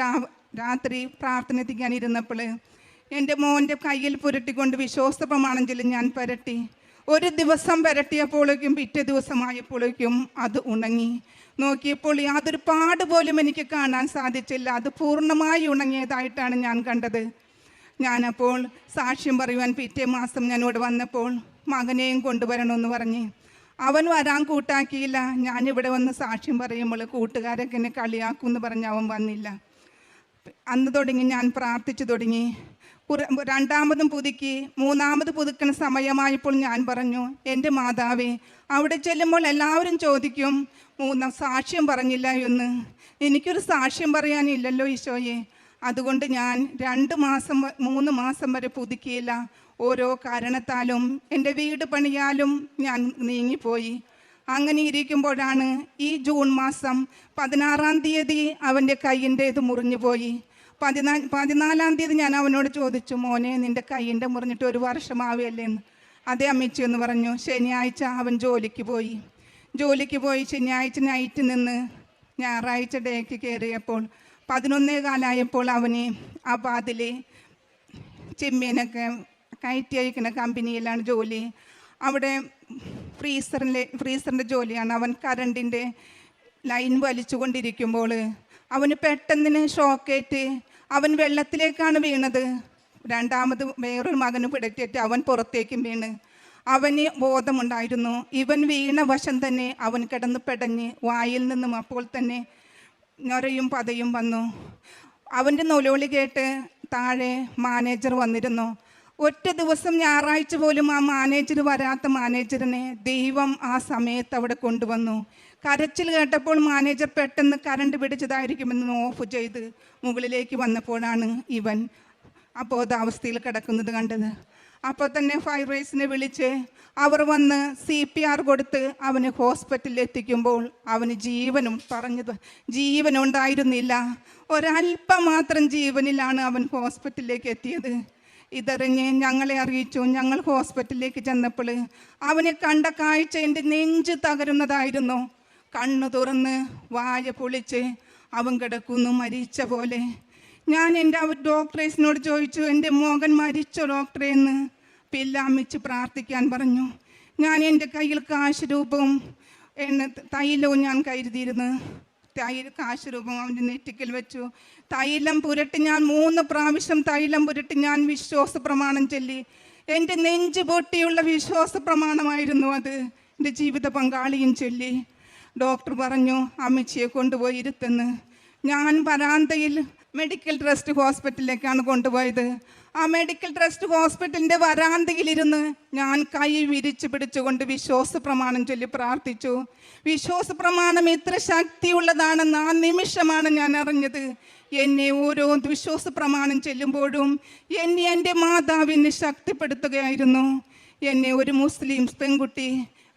രാത്രി പ്രാർത്ഥന എത്തിക്കാനിരുന്നപ്പോൾ എൻ്റെ മോൻ്റെ കയ്യിൽ പുരട്ടിക്കൊണ്ട് വിശ്വാസ പ്രമാണം ചൊല്ലി ഞാൻ പുരട്ടി. ഒരു ദിവസം പുരട്ടിയപ്പോഴേക്കും പിറ്റേ ദിവസമായപ്പോഴേക്കും അത് ഉണങ്ങി. നോക്കിയപ്പോൾ യാതൊരു പാട് പോലും എനിക്ക് കാണാൻ സാധിച്ചില്ല. അത് പൂർണ്ണമായി ഉണങ്ങിയതായിട്ടാണ് ഞാൻ കണ്ടത്. ഞാനപ്പോൾ സാക്ഷ്യം പറയുവാൻ പിറ്റേ മാസം ഞാനിവിടെ വന്നപ്പോൾ മകനെയും കൊണ്ടുവരണമെന്ന് പറഞ്ഞ് അവൻ വരാൻ കൂട്ടാക്കിയില്ല. ഞാനിവിടെ വന്ന് സാക്ഷ്യം പറയുമ്പോൾ കൂട്ടുകാരൊക്കെ എന്നെ കളിയാക്കുമെന്ന് പറഞ്ഞ് അവൻ വന്നില്ല. അന്ന് തുടങ്ങി ഞാൻ പ്രാർത്ഥിച്ചു തുടങ്ങി. രണ്ടാമതും പുതുക്കി, മൂന്നാമത് പുതുക്കുന്ന സമയമായപ്പോൾ ഞാൻ പറഞ്ഞു, എൻ്റെ മാതാവേ, അവിടെ ചെല്ലുമ്പോൾ എല്ലാവരും ചോദിക്കും സാക്ഷ്യം പറഞ്ഞില്ല എന്ന്. എനിക്കൊരു സാക്ഷ്യം പറയാനില്ലല്ലോ ഈശോയെ. അതുകൊണ്ട് ഞാൻ 3 മാസം വരെ പുതുക്കിയില്ല. ഓരോ കാരണത്താലും എൻ്റെ വീട് പണിയാലും ഞാൻ നീങ്ങിപ്പോയി. അങ്ങനെ ഇരിക്കുമ്പോഴാണ് ഈ ജൂൺ മാസം 16-ാം തീയതി അവൻ്റെ കയ്യിൻ്റെ ഇത് മുറിഞ്ഞു പോയി. 14-ാം തീയതി ഞാൻ അവനോട് ചോദിച്ചു, മോനെ, നിൻ്റെ കയ്യിൻ്റെ മുറിഞ്ഞിട്ട് 1 വർഷമാവുകയല്ലേ എന്ന്. അതേ അമ്മച്ചി എന്ന് പറഞ്ഞു. ശനിയാഴ്ച അവൻ ജോലിക്ക് പോയി. ശനിയാഴ്ച നൈറ്റ് നിന്ന് ഞായറാഴ്ച ഡേക്ക് കയറിയപ്പോൾ 11:15 അവന് ആ പാതിലെ ചെമ്മീനൊക്കെ കയറ്റി അയക്കുന്ന കമ്പനിയിലാണ് ജോലി. അവിടെ ഫ്രീസറിൻ്റെ ജോലിയാണ്. അവൻ കറണ്ടിൻ്റെ ലൈൻ വലിച്ചു കൊണ്ടിരിക്കുമ്പോൾ അവന് പെട്ടെന്ന് ഷോക്കേറ്റ് അവൻ വെള്ളത്തിലേക്കാണ് വീണത്. രണ്ടാമത് വേറൊരു മകന് പിടറ്റിയിട്ട് അവൻ പുറത്തേക്കും വീണ്. അവന് ബോധമുണ്ടായിരുന്നു. ഇവൻ വീണ വശം തന്നെ അവൻ കിടന്ന് പെടഞ്ഞ് വായിൽ നിന്നും അപ്പോൾ തന്നെ ഞൊരയും പതയും വന്നു. അവൻ്റെ നൊലോളി കേട്ട് താഴെ മാനേജർ വന്നിരുന്നു. ഒറ്റ ദിവസം ഞായറാഴ്ച പോലും ആ വരാത്ത മാനേജറിനെ ദൈവം ആ സമയത്ത് അവിടെ കൊണ്ടുവന്നു. കരച്ചിൽ കേട്ടപ്പോൾ മാനേജർ പെട്ടെന്ന് കറണ്ട് പിടിച്ചതായിരിക്കുമെന്ന് ഓഫ് ചെയ്ത് മുകളിലേക്ക് വന്നപ്പോഴാണ് ഇവൻ അബോധാവസ്ഥയിൽ കിടക്കുന്നത് കണ്ടത്. അപ്പോൾ തന്നെ ഫയർഫോഴ്സിനെ വിളിച്ച് അവർ വന്ന് CPR കൊടുത്ത് അവന് ഹോസ്പിറ്റലിൽ എത്തിക്കുമ്പോൾ അവന് ജീവനുണ്ടായിരുന്നില്ല. ഒരല്പം മാത്രം ജീവനിലാണ് അവൻ ഹോസ്പിറ്റലിലേക്ക് എത്തിയത്. ഇതറിഞ്ഞ് ഞങ്ങളെ അറിയിച്ചു. ഞങ്ങൾ ഹോസ്പിറ്റലിലേക്ക് ചെന്നപ്പോൾ അവനെ കണ്ട കാഴ്ച എൻ്റെ നെഞ്ച് തകരുന്നതായിരുന്നു. കണ്ണു തുറന്ന് വായ പൊളിച്ച് അവൻ കിടക്കുന്നു മരിച്ച പോലെ. ഞാൻ എൻ്റെ ഡോക്ടറേസിനോട് ചോദിച്ചു, എൻ്റെ മകൻ മരിച്ചോ ഡോക്ടറെ എന്ന്. പില്ലാമിച്ച് പ്രാർത്ഥിക്കാൻ പറഞ്ഞു. ഞാൻ എൻ്റെ കയ്യിൽ കാശ് രൂപവും തൈലവും ഞാൻ കരുതിയിരുന്നു. കാശ് രൂപം അവൻ്റെ നെറ്റിക്കൽ വെച്ചു. തൈലം പുരട്ടി ഞാൻ 3 പ്രാവശ്യം തൈലം പുരട്ടി ഞാൻ വിശ്വാസ പ്രമാണം ചൊല്ലി. എൻ്റെ നെഞ്ച് പൊട്ടിയുള്ള വിശ്വാസ പ്രമാണമായിരുന്നു അത്. എൻ്റെ ജീവിത പങ്കാളിയും ചൊല്ലി. ഡോക്ടർ പറഞ്ഞു അമ്മച്ചിയെ കൊണ്ടുപോയി ഇരുത്തെന്ന്. ഞാൻ വരാന്തയിൽ മെഡിക്കൽ ട്രസ്റ്റ് ഹോസ്പിറ്റലിലേക്കാണ് കൊണ്ടുപോയത്. ആ മെഡിക്കൽ ട്രസ്റ്റ് ഹോസ്പിറ്റലിൻ്റെ വരാന്തയിലിരുന്ന് ഞാൻ കൈ വിരിച്ച് പിടിച്ചുകൊണ്ട് വിശ്വാസ പ്രമാണം ചൊല്ലി പ്രാർത്ഥിച്ചു. വിശ്വാസ പ്രമാണം എത്ര ശക്തിയുള്ളതാണെന്ന് ആ നിമിഷമാണ് ഞാൻ അറിഞ്ഞത്. എന്നെ ഓരോ വിശ്വാസ പ്രമാണം ചെല്ലുമ്പോഴും എൻ്റെ മാതാവിനെ ശക്തിപ്പെടുത്തുകയായിരുന്നു. എന്നെ ഒരു മുസ്ലിം പെൺകുട്ടി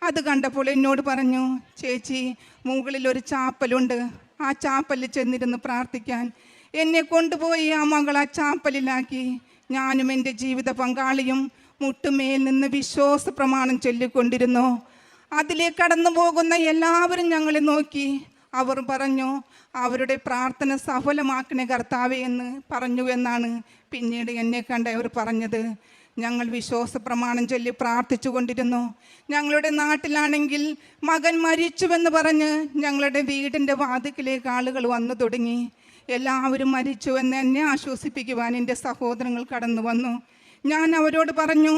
അത് കണ്ടപ്പോൾ എന്നോട് പറഞ്ഞു, ചേച്ചി, മുകളിൽ ഒരു ചാപ്പലുണ്ട്, ആ ചാപ്പലിൽ ചെന്നിരുന്ന് പ്രാർത്ഥിക്കാൻ. എന്നെ കൊണ്ടുപോയി ആ മകൾ ആ ചാപ്പലിലാക്കി. ഞാനും എൻ്റെ ജീവിത പങ്കാളിയും മുട്ടുമേൽ നിന്ന് വിശ്വാസ പ്രമാണം ചൊല്ലിക്കൊണ്ടിരുന്നു. അതിലേക്ക് കടന്നു പോകുന്ന എല്ലാവരും ഞങ്ങളെ നോക്കി. അവർ പറഞ്ഞു, അവരുടെ പ്രാർത്ഥന സഫലമാക്കണേ കർത്താവേ എന്ന് പറഞ്ഞു എന്നാണ് പിന്നീട് എന്നെ കണ്ടവർ പറഞ്ഞത്. ഞങ്ങൾ വിശ്വാസ പ്രമാണം ചൊല്ലി പ്രാർത്ഥിച്ചു കൊണ്ടിരുന്നു. ഞങ്ങളുടെ നാട്ടിലാണെങ്കിൽ മകൻ മരിച്ചുവെന്ന് പറഞ്ഞ് ഞങ്ങളുടെ വീടിൻ്റെ വാതിക്കലേക്ക് ആളുകൾ വന്നു തുടങ്ങി. എല്ലാവരും മരിച്ചുവെന്ന് എന്നെ ആശ്വസിപ്പിക്കുവാൻ എൻ്റെ സഹോദരങ്ങൾ കടന്നു വന്നു. ഞാൻ അവരോട് പറഞ്ഞു,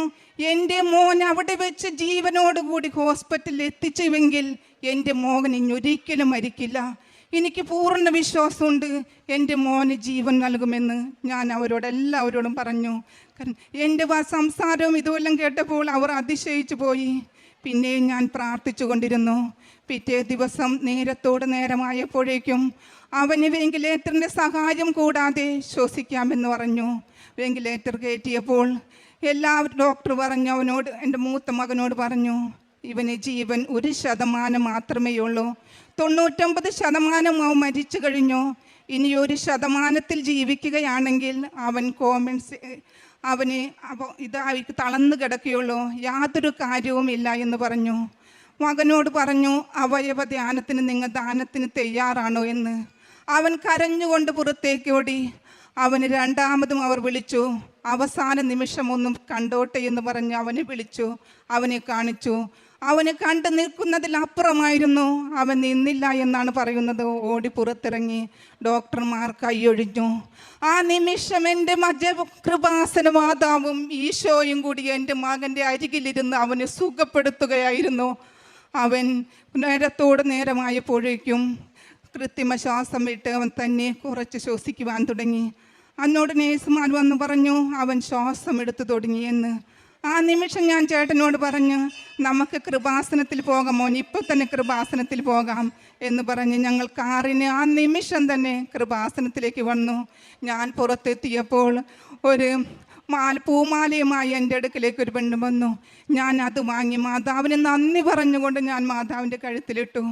എൻ്റെ മോൻ അവിടെ വെച്ച് ജീവനോടുകൂടി ഹോസ്പിറ്റലിൽ എത്തിച്ചുവെങ്കിൽ എൻ്റെ മോൻ ഇനിയൊരിക്കലും മരിക്കില്ല. എനിക്ക് പൂർണ്ണ വിശ്വാസമുണ്ട് എൻ്റെ മോന് ജീവൻ നൽകുമെന്ന് ഞാൻ അവരോടെല്ലാവരോടും പറഞ്ഞു. എൻ്റെ സംസാരവും ഇതുമെല്ലാം കേട്ടപ്പോൾ അവർ അതിശയിച്ചു പോയി. പിന്നെയും ഞാൻ പ്രാർത്ഥിച്ചു കൊണ്ടിരുന്നു. പിറ്റേ ദിവസം നേരത്തോട് നേരമായപ്പോഴേക്കും അവന് വെന്റിലേറ്ററിൻ്റെ സഹായം കൂടാതെ ശ്വസിക്കാമെന്ന് പറഞ്ഞു. വെന്റിലേറ്റർ കയറ്റിയപ്പോൾ ഡോക്ടർ പറഞ്ഞു, അവനോട്, എൻ്റെ മൂത്ത മകനോട് പറഞ്ഞു, ഇവന് ജീവൻ 1% മാത്രമേ ഉള്ളൂ. 99% അവൻ മരിച്ചു കഴിഞ്ഞു. ഇനി 1% ജീവിക്കുകയാണെങ്കിൽ അവൻ ഇതായി തളർന്നു കിടക്കുകയുള്ളൂ, യാതൊരു കാര്യവുമില്ല എന്ന് പറഞ്ഞു. മകനോട് പറഞ്ഞു, അവയവ ധ്യാനത്തിന് നിങ്ങൾ ദാനത്തിന് തയ്യാറാണോ എന്ന്. അവൻ കരഞ്ഞുകൊണ്ട് പുറത്തേക്ക് ഓടി. അവന് രണ്ടാമതും അവർ വിളിച്ചു. അവസാന നിമിഷം ഒന്നും കണ്ടോട്ടെ എന്ന് പറഞ്ഞ് അവനെ വിളിച്ചു. അവനെ കാണിച്ചു. അവന് കണ്ടു നിൽക്കുന്നതിലപ്പുറമായിരുന്നു. അവൻ നിന്നില്ല എന്നാണ് പറയുന്നത്. ഓടി പുറത്തിറങ്ങി. ഡോക്ടർമാർ കൈയൊഴിഞ്ഞു. ആ നിമിഷം എൻ്റെ കൃപാസന മാതാവും ഈശോയും കൂടി എൻ്റെ മകൻ്റെ അരികിലിരുന്ന് അവനെ സുഖപ്പെടുത്തുകയായിരുന്നു. അവൻ നേരത്തോട് നേരമായപ്പോഴേക്കും കൃത്രിമ ശ്വാസം വിട്ട് അവൻ തന്നെ കുറച്ച് ശ്വസിക്കുവാൻ തുടങ്ങി. അന്നോട് നേഴ്സുമാർ വന്ന് പറഞ്ഞു, അവൻ ശ്വാസം എടുത്തു തുടങ്ങിയെന്ന്. ആ നിമിഷം ഞാൻ ചേട്ടനോട് പറഞ്ഞു, നമുക്ക് കൃപാസനത്തിൽ പോകാം മോൻ, ഇപ്പോൾ തന്നെ കൃപാസനത്തിൽ പോകാം എന്ന് പറഞ്ഞ് ഞങ്ങൾ കാറിന് ആ നിമിഷം തന്നെ കൃപാസനത്തിലേക്ക് വന്നു. ഞാൻ പുറത്തെത്തിയപ്പോൾ ഒരു പൂമാലയുമായി എൻ്റെ അടുക്കിലേക്ക് ഒരു പെണ്ണ് വന്നു. ഞാൻ അത് വാങ്ങി മാതാവിന് നന്ദി പറഞ്ഞുകൊണ്ട് ഞാൻ മാതാവിൻ്റെ കഴുത്തിലിട്ടു.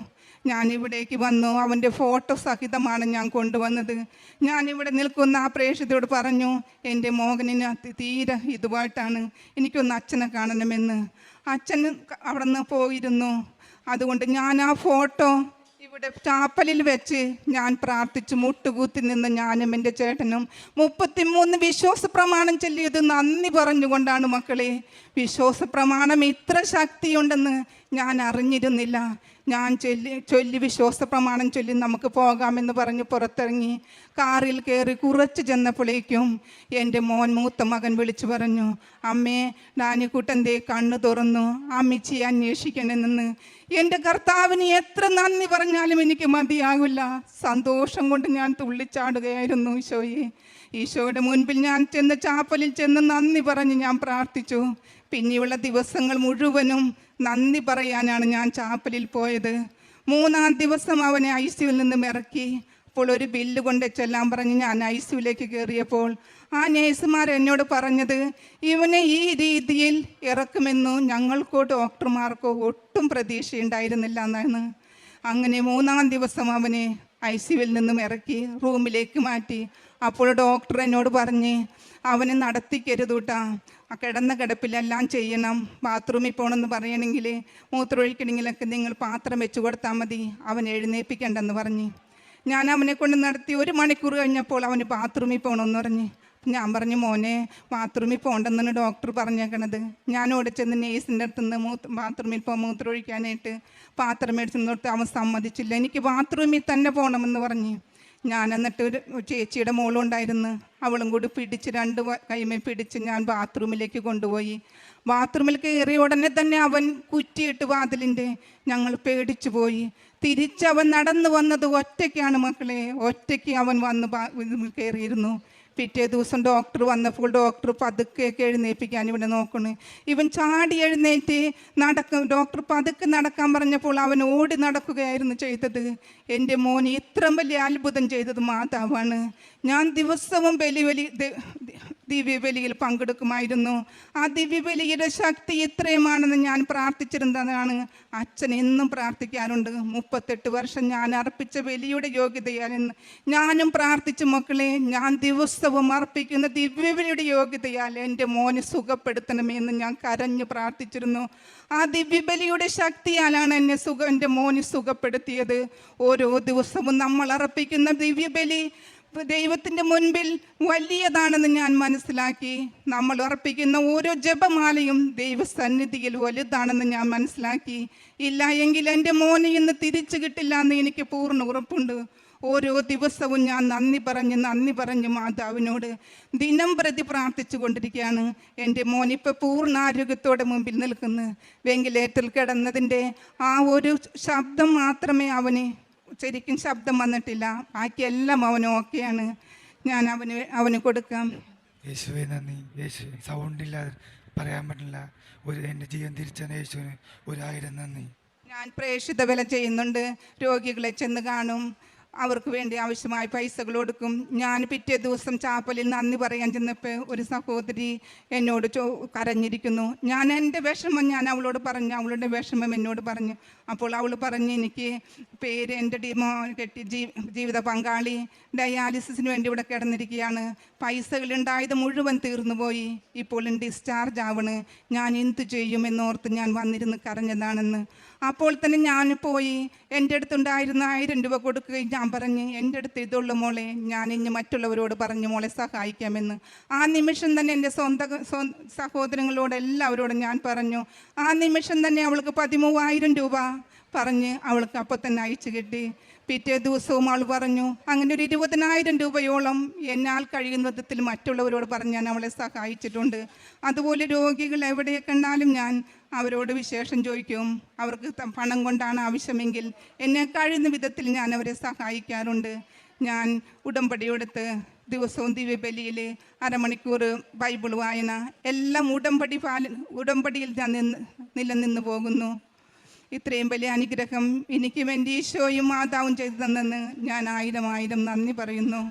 ഞാൻ ഇവിടേക്ക് വന്നു. അവൻ്റെ ഫോട്ടോ സഹിതമാണ് ഞാൻ കൊണ്ടുവന്നത്. ഞാനിവിടെ നിൽക്കുന്ന ആ പ്രേക്ഷിതയോട് പറഞ്ഞു, എൻ്റെ മോഹനിന് തീരെ ഇതുമായിട്ടാണ്, എനിക്കൊന്ന് അച്ഛനെ കാണണമെന്ന്. അച്ഛൻ അവിടെ നിന്ന് പോയിരുന്നു. അതുകൊണ്ട് ഞാൻ ആ ഫോട്ടോ ഇവിടെ ചാപ്പലിൽ വെച്ച് ഞാൻ പ്രാർത്ഥിച്ചു മുട്ടുകൂത്തി നിന്ന് ഞാനും എൻ്റെ ചേട്ടനും 33 വിശ്വാസ പ്രമാണം ചൊല്ലിയത് നന്ദി പറഞ്ഞുകൊണ്ടാണ്. മക്കളെ, വിശ്വാസ പ്രമാണം ഇത്ര ശക്തിയുണ്ടെന്ന് ഞാൻ അറിഞ്ഞിരുന്നില്ല. ഞാൻ ചൊല്ലി വിശ്വാസ പ്രമാണം ചൊല്ലി നമുക്ക് പോകാമെന്ന് പറഞ്ഞ് പുറത്തിറങ്ങി. കാറിൽ കയറി കുറച്ച് ചെന്നപ്പോഴേക്കും എൻ്റെ മൂത്ത മകൻ വിളിച്ചു പറഞ്ഞു, അമ്മേ, ഡാനിക്കുട്ടൻ്റെ കണ്ണ് തുറന്നു, അമ്മച്ചിയെ അന്വേഷിക്കണമെന്ന്. എൻ്റെ കർത്താവിന് എത്ര നന്ദി പറഞ്ഞാലും എനിക്ക് മതിയാകില്ല. സന്തോഷം കൊണ്ട് ഞാൻ തുള്ളിച്ചാടുകയായിരുന്നു. ഈശോയുടെ മുൻപിൽ ഞാൻ ചാപ്പലിൽ ചെന്ന് നന്ദി പറഞ്ഞ് ഞാൻ പ്രാർത്ഥിച്ചു. പിന്നെയുള്ള ദിവസങ്ങൾ മുഴുവനും നന്ദി പറയാനാണ് ഞാൻ ചാപ്പലിൽ പോയത്. 3-ാം ദിവസം അവനെ ICUവിൽ നിന്നും ഇറക്കി. അപ്പോൾ ഒരു ബില്ല് കൊണ്ട് ചെല്ലാൻ പറഞ്ഞ് ഞാൻ ICUവിലേക്ക് കയറിയപ്പോൾ ആ നേഴ്സുമാർ എന്നോട് പറഞ്ഞത്, ഇവനെ ഈ രീതിയിൽ ഇറക്കുമെന്നോ ഞങ്ങൾക്കോ ഡോക്ടർമാർക്കോ ഒട്ടും പ്രതീക്ഷയുണ്ടായിരുന്നില്ല എന്നാണ്. അങ്ങനെ 3-ാം ദിവസം അവനെ ICUവിൽ നിന്നും ഇറക്കി റൂമിലേക്ക് മാറ്റി. അപ്പോൾ ഡോക്ടർ എന്നോട് പറഞ്ഞ്, അവനെ നടത്തിക്കരുതൂട്ടാ, കിടന്ന കിടപ്പിലെല്ലാം ചെയ്യണം. ബാത്റൂമിൽ പോകണമെന്ന് പറയണമെങ്കിൽ, മൂത്രമൊഴിക്കണമെങ്കിലൊക്കെ നിങ്ങൾ പാത്രം വെച്ച് കൊടുത്താൽ മതി, അവൻ എഴുന്നേൽപ്പിക്കണ്ടെന്ന് പറഞ്ഞ്. ഞാൻ അവനെ കൊണ്ട് നടത്തി. 1 മണിക്കൂർ കഴിഞ്ഞപ്പോൾ അവന് ബാത്റൂമിൽ പോകണമെന്ന് പറഞ്ഞ്. ഞാൻ പറഞ്ഞു, മോനെ, ബാത്റൂമിൽ പോകണ്ടെന്നാണ് ഡോക്ടർ പറഞ്ഞേക്കണത്. ഞാൻ ഓടിച്ചെന്ന് നേഴ്സിൻ്റെ അടുത്ത് നിന്ന് ബാത്റൂമിൽ മൂത്രമൊഴിക്കാനായിട്ട് പാത്രം മേടിച്ചു തൊട്ട് അവൻ സമ്മതിച്ചില്ല. എനിക്ക് ബാത്റൂമിൽ തന്നെ പോകണമെന്ന് പറഞ്ഞ്. ഞാൻ എന്നിട്ട് ഒരു ചേച്ചിയുടെ മോളുണ്ടായിരുന്നു, അവളും കൂടി പിടിച്ച് 2 കൈമേ പിടിച്ച് ഞാൻ ബാത്റൂമിലേക്ക് കൊണ്ടുപോയി. ബാത്റൂമിൽ കയറിയ ഉടനെ തന്നെ അവൻ കുറ്റിയിട്ട് വാതിലിൻ്റെ. ഞങ്ങൾ പേടിച്ചു പോയി. തിരിച്ചവൻ നടന്നു വന്നത് ഒറ്റയ്ക്കാണ് മക്കളെ. ഒറ്റയ്ക്ക് അവൻ വന്ന് കയറിയിരുന്നു. പിറ്റേ ദിവസം ഡോക്ടർ വന്നപ്പോൾ ഡോക്ടർ പതുക്കെയൊക്കെ എഴുന്നേൽപ്പിക്കാൻ ഇവിടെ നോക്കണേ. ഇവൻ ചാടി എഴുന്നേറ്റ് നടക്കും. ഡോക്ടർ പതുക്കെ നടക്കാൻ പറഞ്ഞപ്പോൾ അവൻ ഓടി നടക്കുകയായിരുന്നു ചെയ്തത്. എൻ്റെ മോൻ ഇത്രയും വലിയ അത്ഭുതം ചെയ്തത് മാതാവാണ്. ഞാൻ ദിവസവും ദിവ്യബലിയിൽ പങ്കെടുക്കുമായിരുന്നു. ആ ദിവ്യബലിയുടെ ശക്തി ഇത്രയുമാണെന്ന് ഞാൻ പ്രാർത്ഥിച്ചിരുന്നതാണ്. അച്ഛൻ എന്നും പ്രാർത്ഥിക്കാറുണ്ട്. 38 വർഷം ഞാൻ അർപ്പിച്ച ബലിയുടെ യോഗ്യതയാലെന്ന് ഞാനും പ്രാർത്ഥിച്ചു. മക്കളെ, ഞാൻ ദിവസവും അർപ്പിക്കുന്ന ദിവ്യബലിയുടെ യോഗ്യതയാൽ എൻ്റെ മോനെ സുഖപ്പെടുത്തണമെന്ന് ഞാൻ കരഞ്ഞു പ്രാർത്ഥിച്ചിരുന്നു. ആ ദിവ്യബലിയുടെ ശക്തിയാലാണ് എൻ്റെ മോനെ സുഖപ്പെടുത്തിയത്. ഓരോ ദിവസവും നമ്മൾ അർപ്പിക്കുന്ന ദിവ്യബലി ദൈവത്തിൻ്റെ മുൻപിൽ വലിയതാണെന്ന് ഞാൻ മനസ്സിലാക്കി. നമ്മൾ അർപ്പിക്കുന്ന ഓരോ ജപമാലയും ദൈവസന്നിധിയിൽ വലുതാണെന്ന് ഞാൻ മനസ്സിലാക്കി. ഇല്ല എങ്കിൽ എൻ്റെ മോനെ ഇന്ന് തിരിച്ചു കിട്ടില്ല എന്ന് എനിക്ക് പൂർണ്ണ ഉറപ്പുണ്ട്. ഓരോ ദിവസവും ഞാൻ നന്ദി പറഞ്ഞ് മാതാവിനോട് ദിനം പ്രതി പ്രാർത്ഥിച്ചു കൊണ്ടിരിക്കുകയാണ്. എൻ്റെ മോനിപ്പോൾ പൂർണ്ണ ആരോഗ്യത്തോടെ മുമ്പിൽ നിൽക്കുന്നു. വെന്റിലേറ്ററിൽ കിടന്നതിൻ്റെ ആ ഒരു ശബ്ദം മാത്രമേ ശരിക്കും ശബ്ദം വന്നിട്ടില്ല. ബാക്കിയെല്ലാം അവൻ ഓക്കെയാണ്. ഞാൻ അവന് കൊടുക്കാം. യേശുവേ നന്ദി. യേശുവേ സൗണ്ടില്ലാതെ പറയാൻ പറ്റില്ല. എൻ്റെ ജീവൻ തിരിച്ചെന്ന യേശുവിന് 1000 നന്ദി. ഞാൻ പ്രേക്ഷിത വില ചെയ്യുന്നുണ്ട്. രോഗികളെ ചെന്ന് കാണും, അവർക്ക് വേണ്ടി ആവശ്യമായ പൈസകൾ കൊടുക്കും. ഞാൻ പിറ്റേ ദിവസം ചാപ്പലിൽ നന്ദി പറയാൻ ചെന്നപ്പോൾ ഒരു സഹോദരി എന്നോട് കരഞ്ഞിരിക്കുന്നു. ഞാൻ എൻ്റെ വിഷമം ഞാൻ അവളോട് പറഞ്ഞു, അവളുടെ വിഷമം എന്നോട് പറഞ്ഞു. അപ്പോൾ അവൾ പറഞ്ഞ്, എനിക്ക് പേര് എൻ്റെ കെട്ടി ജീവിത പങ്കാളി ഡയാലിസിസിന് വേണ്ടി ഇവിടെ കിടന്നിരിക്കുകയാണ്, പൈസകളുണ്ടായത് മുഴുവൻ തീർന്നു പോയി, ഇപ്പോൾ ഡിസ്ചാർജ് ആവണ്, ഞാൻ എന്തു ചെയ്യുമെന്നോർത്ത് ഞാൻ വന്നിരുന്ന് കരഞ്ഞതാണെന്ന്. അപ്പോൾ തന്നെ ഞാൻ പോയി എൻ്റെ അടുത്തുണ്ടായിരുന്ന 1000 രൂപ കൊടുക്കുകയും ഞാൻ പറഞ്ഞ്, എൻ്റെ അടുത്ത് ഇതുള്ള മോളെ, ഞാൻ ഇനി മറ്റുള്ളവരോട് പറഞ്ഞു മോളെ സഹായിക്കാമെന്ന്. ആ നിമിഷം തന്നെ എൻ്റെ സ്വന്തം സഹോദരങ്ങളോട് എല്ലാവരോടും ഞാൻ പറഞ്ഞു. ആ നിമിഷം തന്നെ അവൾക്ക് 13,000 രൂപ പറഞ്ഞ് അവൾക്ക് അപ്പോൾ തന്നെ അയച്ചു കിട്ടി. പിറ്റേ ദിവസവും അവൾ പറഞ്ഞു, അങ്ങനെ ഒരു 20,000 രൂപയോളം എന്നാൽ കഴിയുന്ന വിധത്തിൽ മറ്റുള്ളവരോട് പറഞ്ഞ് ഞാൻ അവളെ സഹായിച്ചിട്ടുണ്ട്. അതുപോലെ രോഗികൾ എവിടെ കണ്ടാലും ഞാൻ അവരോട് വിശേഷം ചോദിക്കും. അവർക്ക് പണം കൊണ്ടാണ് ആവശ്യമെങ്കിൽ എന്നെ കഴിയുന്ന വിധത്തിൽ ഞാൻ അവരെ സഹായിക്കാറുണ്ട്. ഞാൻ ഉടമ്പടിയെടുത്ത് ദിവസവും ദിവ്യബലിയിൽ അരമണിക്കൂർ ബൈബിൾ വായന എല്ലാം ഉടമ്പടിയിൽ ഞാൻ നിലനിന്ന് പോകുന്നു. ഇത്രയും വലിയ അനുഗ്രഹം എനിക്കും എൻ്റെ ഈശോയും മാതാവും ചെയ്തു തന്നെന്ന് ഞാൻ 1000 നന്ദി പറയുന്നു.